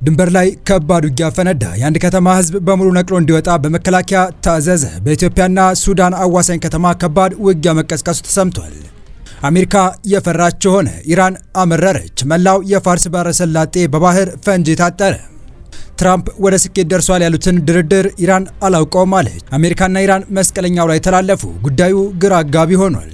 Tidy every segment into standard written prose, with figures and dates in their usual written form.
ድንበር ላይ ከባድ ውጊያ ፈነዳ። የአንድ ከተማ ህዝብ በሙሉ ነቅሎ እንዲወጣ በመከላከያ ታዘዘ። በኢትዮጵያና ሱዳን አዋሳኝ ከተማ ከባድ ውጊያ መቀስቀሱ ተሰምቷል። አሜሪካ የፈራች ሆነ፣ ኢራን አመረረች። መላው የፋርስ ባህረ ሰላጤ በባህር ፈንጂ ታጠረ። ትራምፕ ወደ ስኬት ደርሷል ያሉትን ድርድር ኢራን አላውቀውም አለች። አሜሪካና ኢራን መስቀለኛው ላይ ተላለፉ። ጉዳዩ ግራ አጋቢ ሆኗል።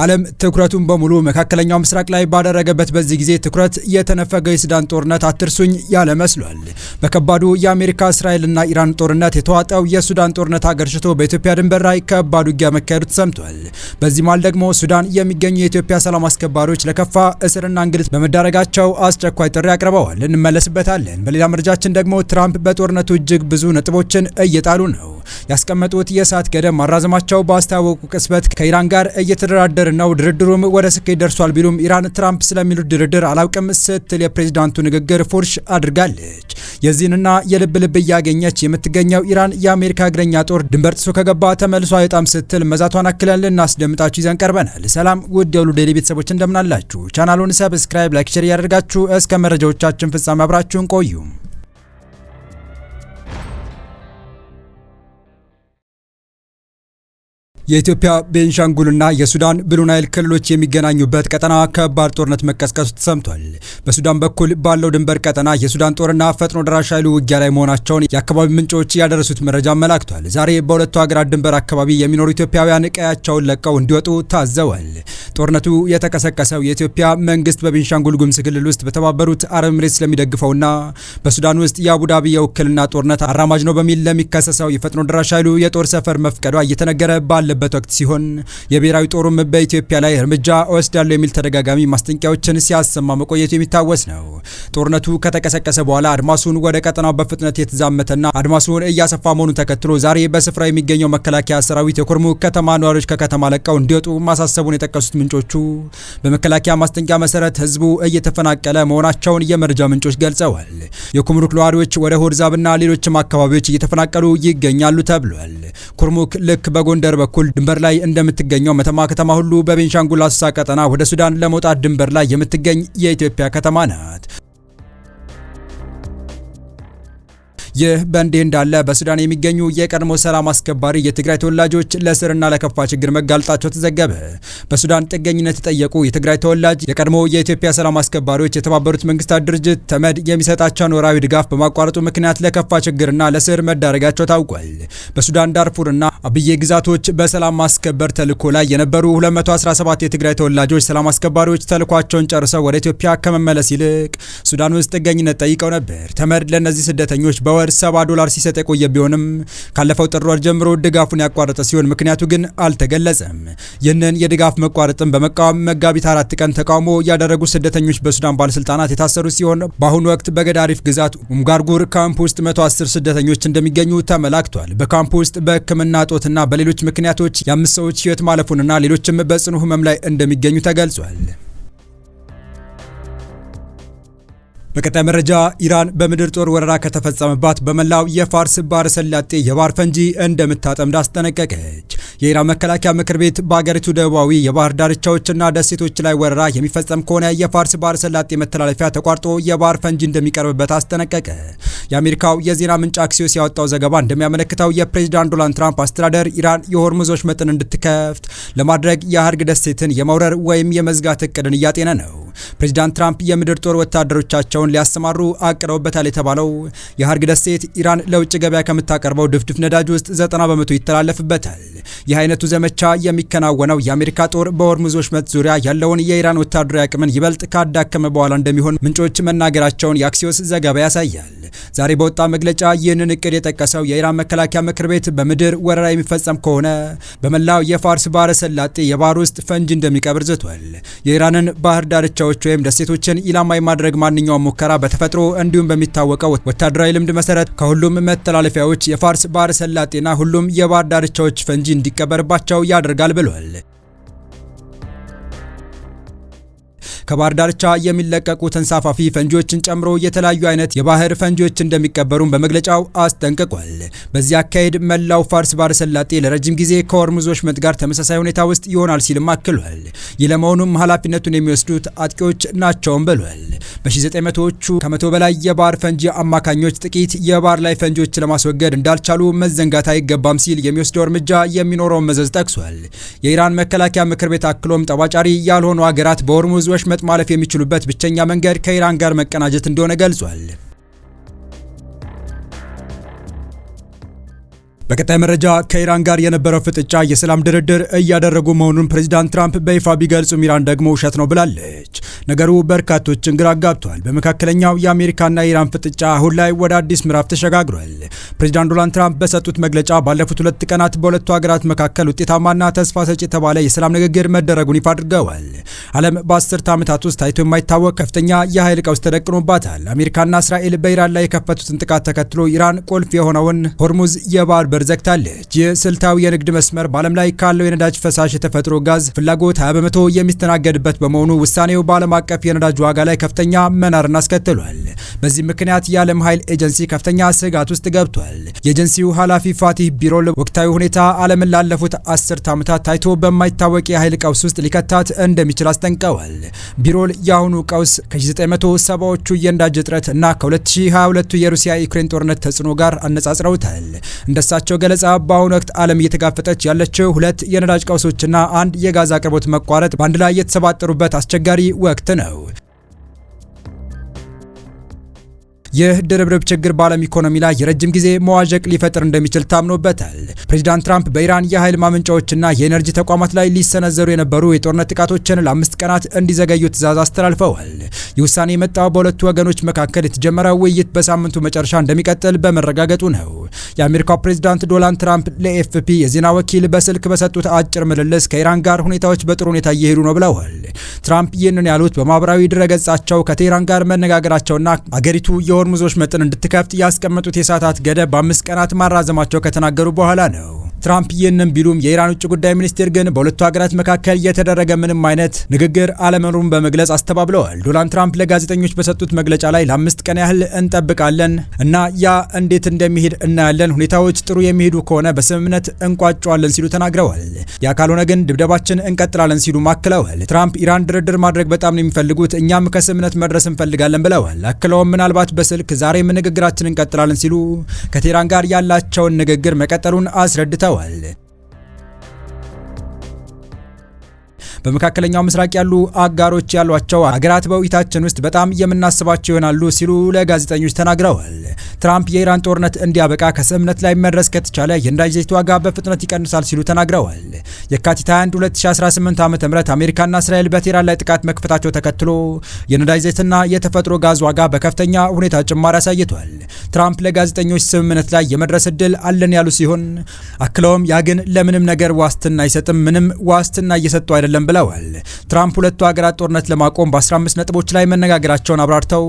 ዓለም ትኩረቱን በሙሉ መካከለኛው ምስራቅ ላይ ባደረገበት በዚህ ጊዜ ትኩረት የተነፈገው የሱዳን ጦርነት አትርሱኝ ያለ መስሏል። በከባዱ የአሜሪካ እስራኤልና ኢራን ጦርነት የተዋጠው የሱዳን ጦርነት አገርሽቶ በኢትዮጵያ ድንበር ላይ ከባድ ውጊያ መካሄዱ ተሰምቷል። በዚህ መሃል ደግሞ ሱዳን የሚገኙ የኢትዮጵያ ሰላም አስከባሪዎች ለከፋ እስርና እንግልት በመዳረጋቸው አስቸኳይ ጥሪ አቅርበዋል። እንመለስበታለን። በሌላ መረጃችን ደግሞ ትራምፕ በጦርነቱ እጅግ ብዙ ነጥቦችን እየጣሉ ነው። ያስቀመጡት የሰዓት ገደብ ማራዘማቸው ባስታወቁ ቅጽበት ከኢራን ጋር እየተደራደሩ ነው። ድርድሩም ወደ ስኬት ደርሷል ቢሉም ኢራን ትራምፕ ስለሚሉት ድርድር አላውቅም ስትል የፕሬዝዳንቱ ንግግር ፉርሽ አድርጋለች። የዚህንና የልብ ልብ እያገኘች የምትገኘው ኢራን የአሜሪካ እግረኛ ጦር ድንበር ጥሶ ከገባ ተመልሶ አይጣም ስትል መዛቷን አክለን ልናስደምጣችሁ ይዘን ቀርበናል። ሰላም ውድ የሁሉ ዴይሊ ቤተሰቦች እንደምናላችሁ፣ ቻናሉን ሰብስክራይብ፣ ላይክ፣ ሼር ያደርጋችሁ እስከ መረጃዎቻችን ፍጻሜ አብራችሁን ቆዩ። የኢትዮጵያ ቤንሻንጉልና የሱዳን ብሉ ናይል ክልሎች የሚገናኙበት ቀጠና ከባድ ጦርነት መቀስቀሱ ተሰምቷል። በሱዳን በኩል ባለው ድንበር ቀጠና የሱዳን ጦርና ፈጥኖ ደራሽ ኃይሉ ውጊያ ላይ መሆናቸውን የአካባቢ ምንጮች ያደረሱት መረጃ አመላክቷል። ዛሬ በሁለቱ ሀገራት ድንበር አካባቢ የሚኖሩ ኢትዮጵያውያን ቀያቸውን ለቀው እንዲወጡ ታዘዋል። ጦርነቱ የተቀሰቀሰው የኢትዮጵያ መንግስት በቤንሻንጉል ጉሙዝ ክልል ውስጥ በተባበሩት አረብ ኤሚሬትስ ስለሚደግፈውና በሱዳን ውስጥ የአቡዳቢ የውክልና ጦርነት አራማጅ ነው በሚል ለሚከሰሰው የፈጥኖ ደራሽ ኃይሉ የጦር ሰፈር መፍቀዷ እየተነገረ ባለ በት ወቅት ሲሆን የብሔራዊ ጦሩም በኢትዮጵያ ላይ እርምጃ ወስዳለሁ የሚል ተደጋጋሚ ማስጠንቀቂያዎችን ሲያሰማ መቆየቱ የሚታወስ ነው። ጦርነቱ ከተቀሰቀሰ በኋላ አድማሱን ወደ ቀጠናው በፍጥነት የተዛመተና አድማሱን እያሰፋ መሆኑን ተከትሎ ዛሬ በስፍራው የሚገኘው መከላከያ ሰራዊት የኩርሙክ ከተማ ነዋሪዎች ከከተማ ለቀው እንዲወጡ ማሳሰቡን የጠቀሱት ምንጮቹ በመከላከያ ማስጠንቀቂያ መሰረት ህዝቡ እየተፈናቀለ መሆናቸውን የመረጃ ምንጮች ገልጸዋል። የኩርሙክ ነዋሪዎች ወደ ሆርዛብና ሌሎችም አካባቢዎች እየተፈናቀሉ ይገኛሉ ተብሏል። ኩርሙክ ልክ በጎንደር በኩል ድንበር ላይ እንደምትገኘው መተማ ከተማ ሁሉ በቤንሻንጉል አሶሳ ቀጠና ወደ ሱዳን ለመውጣት ድንበር ላይ የምትገኝ የኢትዮጵያ ከተማ ናት። ይህ በእንዲህ እንዳለ በሱዳን የሚገኙ የቀድሞ ሰላም አስከባሪ የትግራይ ተወላጆች ለእስርና ለከፋ ችግር መጋለጣቸው ተዘገበ። በሱዳን ጥገኝነት የጠየቁ የትግራይ ተወላጅ የቀድሞ የኢትዮጵያ ሰላም አስከባሪዎች የተባበሩት መንግስታት ድርጅት ተመድ የሚሰጣቸውን ወራዊ ድጋፍ በማቋረጡ ምክንያት ለከፋ ችግርና ለእስር መዳረጋቸው ታውቋል። በሱዳን ዳርፉርና አብዬ ግዛቶች በሰላም ማስከበር ተልዕኮ ላይ የነበሩ 217 የትግራይ ተወላጆች ሰላም አስከባሪዎች ተልዕኳቸውን ጨርሰው ወደ ኢትዮጵያ ከመመለስ ይልቅ ሱዳን ውስጥ ጥገኝነት ጠይቀው ነበር። ተመድ ለእነዚህ ስደተኞች $70 ሲሰጥ የቆየ ቢሆንም ካለፈው ጥር ወር ጀምሮ ድጋፉን ያቋረጠ ሲሆን ምክንያቱ ግን አልተገለጸም። ይህንን የድጋፍ መቋረጥን በመቃወም መጋቢት 4 ቀን ተቃውሞ ያደረጉ ስደተኞች በሱዳን ባለስልጣናት የታሰሩ ሲሆን በአሁኑ ወቅት በገዳሪፍ ግዛት ኡምጋርጉር ካምፕ ውስጥ 110 ስደተኞች እንደሚገኙ ተመላክቷል። በካምፕ ውስጥ በሕክምና እጦትና በሌሎች ምክንያቶች የ5 ሰዎች ሕይወት ማለፉንና ሌሎችም በጽኑ ህመም ላይ እንደሚገኙ ተገልጿል። በቀጣይ መረጃ ኢራን በምድር ጦር ወረራ ከተፈጸመባት በመላው የፋርስ ባህረ ሰላጤ የባህር ፈንጂ እንደምታጠምድ አስጠነቀቀች። የኢራን መከላከያ ምክር ቤት በአገሪቱ ደቡባዊ የባህር ዳርቻዎችና ደሴቶች ላይ ወረራ የሚፈጸም ከሆነ የፋርስ ባህረ ሰላጤ መተላለፊያ ተቋርጦ የባህር ፈንጂ እንደሚቀርብበት አስጠነቀቀ። የአሜሪካው የዜና ምንጭ አክሲዮስ ያወጣው ዘገባ እንደሚያመለክተው የፕሬዝዳንት ዶናልድ ትራምፕ አስተዳደር ኢራን የሆርሙዝ ወሽመጥን እንድትከፍት ለማድረግ የሀርግ ደሴትን የመውረር ወይም የመዝጋት እቅድን እያጤነ ነው። ፕሬዝዳንት ትራምፕ የምድር ጦር ወታደሮቻቸውን ሊያሰማሩ አቅደውበታል የተባለው የሀርግ ደሴት ኢራን ለውጭ ገበያ ከምታቀርበው ድፍድፍ ነዳጅ ውስጥ 90% ይተላለፍበታል። ይህ አይነቱ ዘመቻ የሚከናወነው የአሜሪካ ጦር በሆርሙዝ ወሽመጥ ዙሪያ ያለውን የኢራን ወታደራዊ አቅምን ይበልጥ ካዳከመ በኋላ እንደሚሆን ምንጮች መናገራቸውን የአክሲዮስ ዘገባ ያሳያል። ዛሬ በወጣ መግለጫ ይህንን እቅድ የጠቀሰው የኢራን መከላከያ ምክር ቤት በምድር ወረራ የሚፈጸም ከሆነ በመላው የፋርስ ባህረ ሰላጤ የባህር ውስጥ ፈንጂ እንደሚቀብር ዝቷል። የኢራንን ባህር ዳርቻዎች ወይም ደሴቶችን ኢላማ የማድረግ ማንኛውም ሙከራ በተፈጥሮ እንዲሁም በሚታወቀው ወታደራዊ ልምድ መሰረት ከሁሉም መተላለፊያዎች የፋርስ ባህረ ሰላጤና ሁሉም የባህር ዳርቻዎች ፈንጂ እንዲቀበርባቸው ያደርጋል ብሏል። ከባህር ዳርቻ የሚለቀቁ ተንሳፋፊ ፈንጂዎችን ጨምሮ የተለያዩ አይነት የባህር ፈንጂዎች እንደሚቀበሩም በመግለጫው አስጠንቅቋል። በዚህ አካሄድ መላው ፋርስ ባህረ ሰላጤ ለረጅም ጊዜ ከሆርሙዝ ወሽመጥ ጋር ተመሳሳይ ሁኔታ ውስጥ ይሆናል ሲልም አክሏል። ይህ ለመሆኑም ኃላፊነቱን የሚወስዱት አጥቂዎች ናቸውም ብሏል። በ1900ዎቹ ከመቶ በላይ የባህር ፈንጂ አማካኞች ጥቂት የባህር ላይ ፈንጂዎች ለማስወገድ እንዳልቻሉ መዘንጋት አይገባም ሲል የሚወስደው እርምጃ የሚኖረውን መዘዝ ጠቅሷል። የኢራን መከላከያ ምክር ቤት አክሎም ጠባጫሪ ያልሆኑ ሀገራት በሆርሙዝ ወሽመጥ ማለፍ የሚችሉበት ብቸኛ መንገድ ከኢራን ጋር መቀናጀት እንደሆነ ገልጿል። በቀጣይ መረጃ ከኢራን ጋር የነበረው ፍጥጫ የሰላም ድርድር እያደረጉ መሆኑን ፕሬዚዳንት ትራምፕ በይፋ ቢገልጹም ኢራን ደግሞ ውሸት ነው ብላለች። ነገሩ በርካቶችን ግራ አጋብቷል። በመካከለኛው የአሜሪካና የኢራን ፍጥጫ አሁን ላይ ወደ አዲስ ምዕራፍ ተሸጋግሯል። ፕሬዚዳንት ዶናልድ ትራምፕ በሰጡት መግለጫ ባለፉት 2 ቀናት በሁለቱ ሀገራት መካከል ውጤታማና ተስፋ ሰጪ የተባለ የሰላም ንግግር መደረጉን ይፋ አድርገዋል። ዓለም በ10 ዓመታት ውስጥ ታይቶ የማይታወቅ ከፍተኛ የኃይል ቀውስ ተደቅኖባታል። አሜሪካና እስራኤል በኢራን ላይ የከፈቱትን ጥቃት ተከትሎ ኢራን ቁልፍ የሆነውን ሆርሙዝ የባህር በር ዘግታለች። ይህ ስልታዊ የንግድ መስመር በዓለም ላይ ካለው የነዳጅ ፈሳሽ የተፈጥሮ ጋዝ ፍላጎት 20 በመቶ የሚስተናገድበት በመሆኑ ውሳኔው በዓለም አቀፍ የነዳጅ ዋጋ ላይ ከፍተኛ መናርን አስከትሏል። በዚህ ምክንያት የዓለም ኃይል ኤጀንሲ ከፍተኛ ስጋት ውስጥ ገብቷል። የኤጀንሲው ኃላፊ ፋቲህ ቢሮል ወቅታዊ ሁኔታ ዓለምን ላለፉት 10 ዓመታት ታይቶ በማይታወቅ የኃይል ቀውስ ውስጥ ሊከታት እንደሚችል አስጠንቀዋል። ቢሮል የአሁኑ ቀውስ ከ1970ዎቹ የነዳጅ እጥረት እና ከ2022 የሩሲያ ዩክሬን ጦርነት ተጽዕኖ ጋር አነጻጽረውታል። እንደሳቸው ገለጻ በአሁኑ ወቅት ዓለም እየተጋፈጠች ያለችው 2 የነዳጅ ቀውሶችና 1 የጋዝ አቅርቦት መቋረጥ በአንድ ላይ የተሰባጠሩበት አስቸጋሪ ወቅት ነው። ይህ ድርብርብ ችግር በዓለም ኢኮኖሚ ላይ የረጅም ጊዜ መዋዠቅ ሊፈጥር እንደሚችል ታምኖበታል። ፕሬዚዳንት ትራምፕ በኢራን የኃይል ማመንጫዎችና የኤነርጂ ተቋማት ላይ ሊሰነዘሩ የነበሩ የጦርነት ጥቃቶችን ለ5 ቀናት እንዲዘገዩ ትዕዛዝ አስተላልፈዋል። ይህ ውሳኔ የመጣው በሁለቱ ወገኖች መካከል የተጀመረው ውይይት በሳምንቱ መጨረሻ እንደሚቀጥል በመረጋገጡ ነው። የአሜሪካው ፕሬዚዳንት ዶናልድ ትራምፕ ለኤፍፒ የዜና ወኪል በስልክ በሰጡት አጭር ምልልስ ከኢራን ጋር ሁኔታዎች በጥሩ ሁኔታ እየሄዱ ነው ብለዋል። ትራምፕ ይህንን ያሉት በማህበራዊ ድረገጻቸው ከቴህራን ጋር መነጋገራቸውና አገሪቱ የሆርሙዝ ወሽመጥን እንድትከፍት ያስቀመጡት የሰዓታት ገደብ በ5 ቀናት ማራዘማቸው ከተናገሩ በኋላ ነው። ትራምፕ ይህንን ቢሉም የኢራን ውጭ ጉዳይ ሚኒስቴር ግን በሁለቱ ሀገራት መካከል የተደረገ ምንም አይነት ንግግር አለመኖሩን በመግለጽ አስተባብለዋል። ዶናልድ ትራምፕ ለጋዜጠኞች በሰጡት መግለጫ ላይ ለ5 ቀን ያህል እንጠብቃለን እና ያ እንዴት እንደሚሄድ እናያለን፣ ሁኔታዎች ጥሩ የሚሄዱ ከሆነ በስምምነት እንቋጨዋለን ሲሉ ተናግረዋል። ያ ካልሆነ ግን ድብደባችን እንቀጥላለን ሲሉ አክለዋል። ትራምፕ ኢራን ድርድር ማድረግ በጣም ነው የሚፈልጉት፣ እኛም ከስምምነት መድረስ እንፈልጋለን ብለዋል። አክለውም ምናልባት በስልክ ዛሬም ንግግራችን እንቀጥላለን ሲሉ ከቴህራን ጋር ያላቸውን ንግግር መቀጠሉን አስረድተዋል። በመካከለኛው ምስራቅ ያሉ አጋሮች ያሏቸው አገራት በውይይታችን ውስጥ በጣም የምናስባቸው ይሆናሉ ሲሉ ለጋዜጠኞች ተናግረዋል። ትራምፕ የኢራን ጦርነት እንዲያበቃ ከስምምነት ላይ መድረስ ከተቻለ የነዳጅ ዘይት ዋጋ በፍጥነት ይቀንሳል ሲሉ ተናግረዋል። የካቲት 21 2018 ዓ.ም አሜሪካና እስራኤል በቴህራን ላይ ጥቃት መክፈታቸው ተከትሎ የነዳጅ ዘይትና የተፈጥሮ ጋዝ ዋጋ በከፍተኛ ሁኔታ ጭማሪ አሳይቷል። ትራምፕ ለጋዜጠኞች ስምምነት ላይ የመድረስ እድል አለን ያሉ ሲሆን አክለውም ያ ግን ለምንም ነገር ዋስትና አይሰጥም፣ ምንም ዋስትና እየሰጡ አይደለም ብለዋል። ትራምፕ ሁለቱ ሀገራት ጦርነት ለማቆም በ15 ነጥቦች ላይ መነጋገራቸውን አብራርተው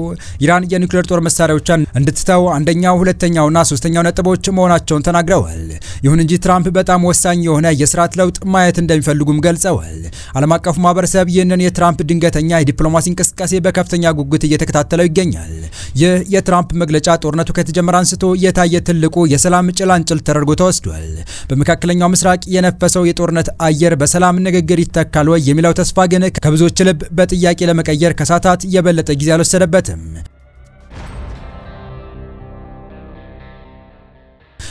ኢራን የኒውክሌር ጦር መሳሪያዎቿን እንድትተው አንደኛው፣ ሁለተኛውና ሶስተኛው ነጥቦች መሆናቸውን ተናግረዋል። ይሁን እንጂ ትራምፕ በጣም ወሳኝ የሆነ የስርዓት ለውጥ ማየት እንደሚፈልጉም ገልጸዋል። ዓለም አቀፉ ማህበረሰብ ይህንን የትራምፕ ድንገተኛ የዲፕሎማሲ እንቅስቃሴ በከፍተኛ ጉጉት እየተከታተለው ይገኛል። ይህ የትራምፕ መግለጫ ጦርነቱ ከተጀመረ አንስቶ የታየ ትልቁ የሰላም ጭላንጭል ተደርጎ ተወስዷል። በመካከለኛው ምስራቅ የነፈሰው የጦርነት አየር በሰላም ንግግር ይተካል ወይ የሚለው ተስፋ ግን ከብዙዎች ልብ በጥያቄ ለመቀየር ከሰዓታት የበለጠ ጊዜ አልወሰደበትም።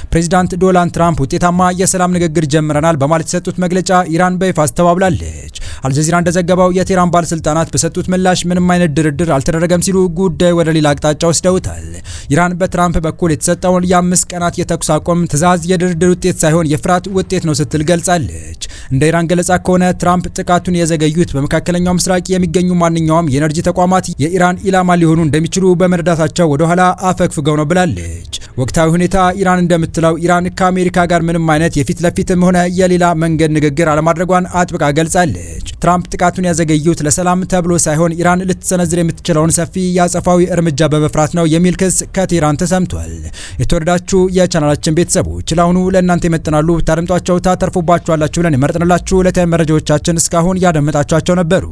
ፕሬዚዳንት ዶናልድ ትራምፕ ውጤታማ የሰላም ንግግር ጀምረናል በማለት የሰጡት መግለጫ ኢራን በይፋ አስተባብላለች። አልጀዚራ እንደዘገበው የቴህራን ባለስልጣናት በሰጡት ምላሽ ምንም አይነት ድርድር አልተደረገም ሲሉ ጉዳዩ ወደ ሌላ አቅጣጫ ወስደውታል። ኢራን በትራምፕ በኩል የተሰጠውን የ5 ቀናት የተኩስ አቁም ትዕዛዝ የድርድር ውጤት ሳይሆን የፍርሃት ውጤት ነው ስትል ገልጻለች። እንደ ኢራን ገለጻ ከሆነ ትራምፕ ጥቃቱን የዘገዩት በመካከለኛው ምስራቅ የሚገኙ ማንኛውም የኤነርጂ ተቋማት የኢራን ኢላማ ሊሆኑ እንደሚችሉ በመረዳታቸው ወደ ኋላ አፈግፍገው ነው ብላለች። ወቅታዊ ሁኔታ ኢራን እንደምትለው ኢራን ከአሜሪካ ጋር ምንም አይነት የፊት ለፊትም ሆነ የሌላ መንገድ ንግግር አለማድረጓን አጥብቃ ገልጻለች። ትራምፕ ጥቃቱን ያዘገዩት ለሰላም ተብሎ ሳይሆን ኢራን ልትሰነዝር የምትችለውን ሰፊ የአጸፋዊ እርምጃ በመፍራት ነው የሚል ክስ ከቴህራን ተሰምቷል። የተወደዳችሁ የቻናላችን ቤተሰቦች ለአሁኑ ለእናንተ ይመጥናሉ ታደምጧቸው ታተርፉባችኋላችሁ ብለን የመረጥንላችሁ ዕለታዊ መረጃዎቻችን እስካሁን ያደመጣችኋቸው ነበሩ።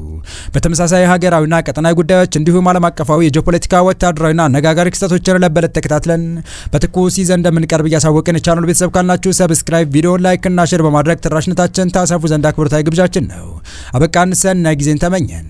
በተመሳሳይ ሀገራዊና ቀጠናዊ ጉዳዮች እንዲሁም ዓለም አቀፋዊ የጂኦፖለቲካ ወታደራዊና አነጋጋሪ ክስተቶችን ለበለት ተከታትለን በትኩስ ይዘን እንደምንቀርብ እያሳወቅን የቻናሉ ቤተሰብ ካልናችሁ ሰብስክራይብ፣ ቪዲዮን ላይክ እና ሼር በማድረግ ተደራሽነታችን ታሰፉ ዘንድ አክብሮታዊ ግብዣችን ነው። አበቃን። ሰናይ ጊዜን ተመኘን።